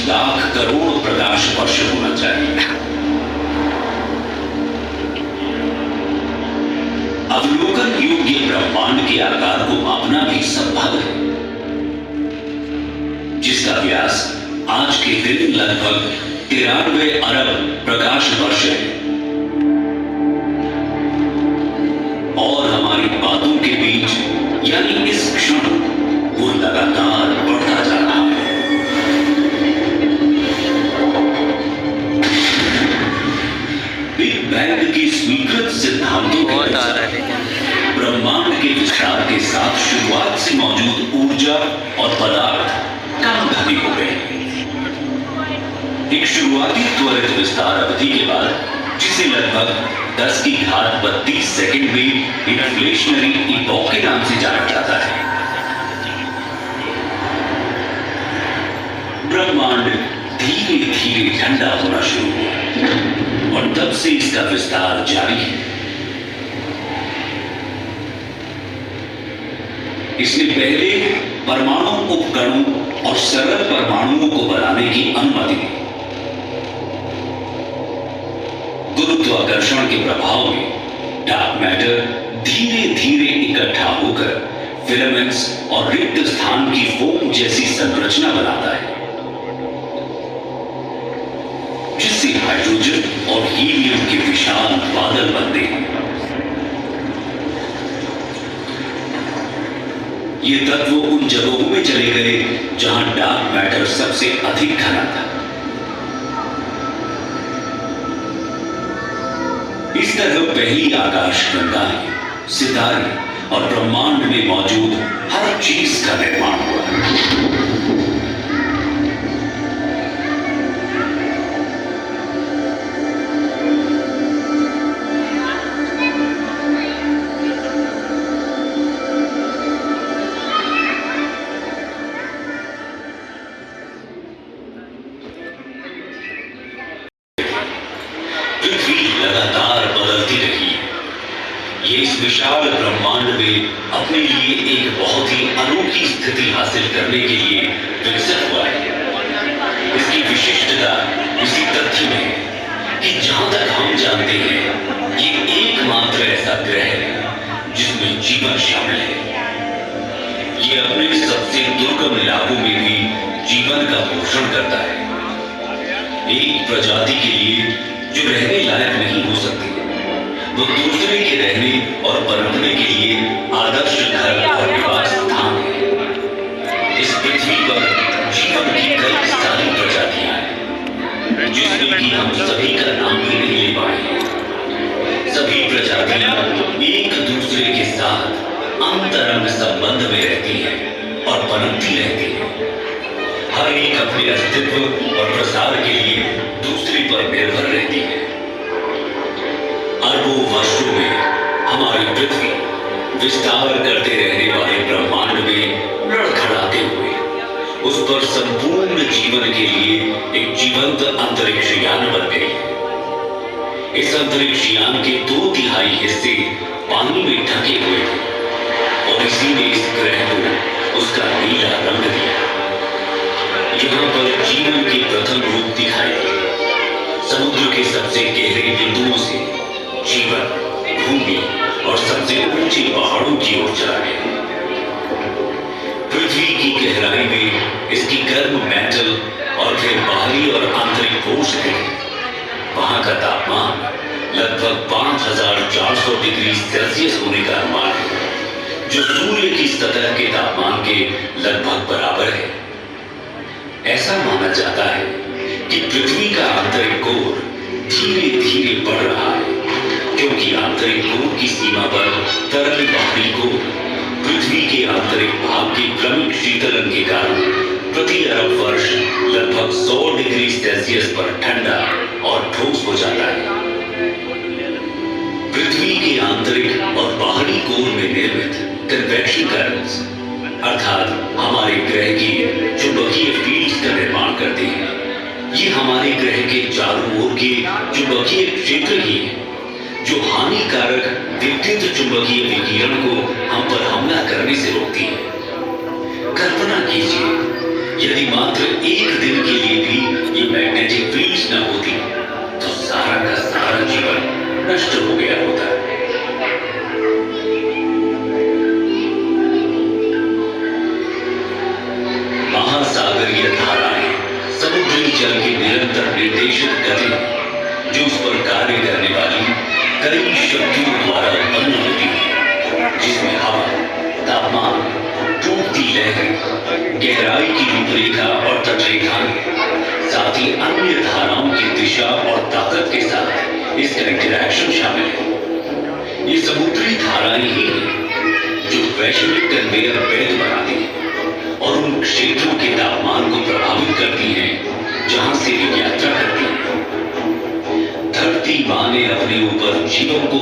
लाख करोड़ प्रकाश वर्ष होना चाहिए। अवलोकन योग्य ब्रह्मांड के आकार को मापना भी संभव है, जिसका व्यास आज के दिन लगभग 93 अरब प्रकाश वर्ष है और हमारी बातों के बीच यानी इस क्षण वो लगातार बढ़ता जा रहा है। बिग बैंग की स्वीकृत सिद्धांतों के अनुसार ब्रह्मांड के विस्तार के साथ शुरुआत से मौजूद ऊर्जा और पदार्थ कम घनी हो गए। एक शुरुआती त्वरित विस्तार अवधि के बाद, जिसे लगभग 10 की घात 32 सेकंड में इन्फ्लेशनरी इपॉक के नाम से जाना जाता है, ब्रह्मांड धीरे धीरे ठंडा होना शुरू हुआ और तब से इसका विस्तार जारी है। इसने पहले परमाणु उपकणों और सरल परमाणुओं को बनाने की अनुमति दी। गुरुत्वाकर्षण के प्रभाव में डार्क मैटर धीरे धीरे इकट्ठा होकर फिलामेंट्स और रिक्त स्थान की फोम जैसी संरचना बनाता है, जिससे हाइड्रोजन और हीलियम के विशाल बादल बनते हैं। ये तत्व उन जगहों में चले गए जहां डार्क मैटर सबसे अधिक घना था। इस तरह पहली आकाशगंगाएं, सितारे और ब्रह्मांड में मौजूद हर चीज का निर्माण हुआ। विशाल ब्रह्मांड में अपने लिए एक बहुत ही अनोखी स्थिति हासिल करने के लिए विकसित हुआ है। इसकी विशिष्टता इसी तथ्य में है कि जहां तक हम जानते हैं, ये एकमात्र ऐसा ग्रह है जिसमें जीवन शामिल है। ये अपने सबसे दुर्गम इलाकों में भी जीवन का पोषण करता है। एक प्रजाति के लिए जो रहने लायक नहीं हो सकती, वो दूसरे के रहने और पनपने के लिए आदर्श घर और निवास स्थान है। इस पृथ्वी पर जीवन की कई सारी प्रजातियां हैं, जिसमें कि हम सभी का नाम भी नहीं ले पाए। सभी प्रजातियां एक दूसरे के साथ अंतरंग संबंध में रहती हैं और पनपती रहती हैं। हर एक अपने अस्तित्व और प्रसार के लिए दूसरे पर निर्भर रहती है। अरबों वर्षों में हमारी पृथ्वी विस्तार करते रहने वाले ब्रह्मांड में लड़खड़ाते हुए उस पर संपूर्ण जीवन के लिए एक जीवंत अंतरिक्ष यान बन गई। इस अंतरिक्ष यान के 2/3 हिस्से पानी में ढके हुए थे और इसी ने इस ग्रह को उसका नीला रंग दिया। यहाँ पर जीवन के प्रथम रूप दिखाई दिए। समुद्र के सबसे गहरे बिंदुओं से जीवन भूमि और सबसे ऊंचे पहाड़ों की ओर चला गया। पृथ्वी की गहराई में इसकी गर्म मैटल और फिर बाहरी और आंतरिक कोश थे। वहां का तापमान लगभग 5400 डिग्री सेल्सियस होने का अनुमान है, जो सूर्य की सतह के तापमान के लगभग बराबर है। ऐसा माना जाता है कि पृथ्वी का आंतरिक कोर धीरे धीरे बढ़ रहा है, क्योंकि आंतरिक कोर की सीमा पर तरल बाहरी कोर पृथ्वी के आंतरिक भाग के क्रमिक शीतलन के कारण प्रति अरब वर्ष लगभग 100 डिग्री सेल्सियस पर ठंडा और ठोस हो जाता है। पृथ्वी के आंतरिक और बाहरी कोर में निर्मित कन्वेक्शन करंट्स, अर्थात हमारे ग्रह की चुंबकीय फील्ड्स का निर्माण करते हैं। ये हमारे ग्रह के चारों ओर के चुंबकीय क्षेत्र ही है, जो हानिकारक विद्युत चुंबकीय विकिरण को हम पर हमला करने से रोकती है। कल्पना कीजिए यदि मात्र एक दिन के लिए भी ये मैग्नेटिक फील्ड्स न होती तो सारा का सारा जीवन नष्ट हो गया होता। महासागरीय धाराएं समुद्री जल की निरंतर निर्देशित गति जो उस पर कार्य करने वाली कई शक्तियों द्वारा उत्पन्न होती है, जिसमें हवा, तापमान, टूटती लहरें, गहराई की रूपरेखा और तटरेखाएं, साथ ही अन्य धाराओं की दिशा और ताकत के साथ इसका इंटरैक्शन शामिल है। ये समुद्री धाराएं ही हैं जो वैश्विक कन्वेयर बेल्ट बनाती हैं और उन क्षेत्रों के तापमान को प्रभावित करती हैं जहां से वे यात्रा करती हैं। धरती मां ने अपने ऊपर जीवन को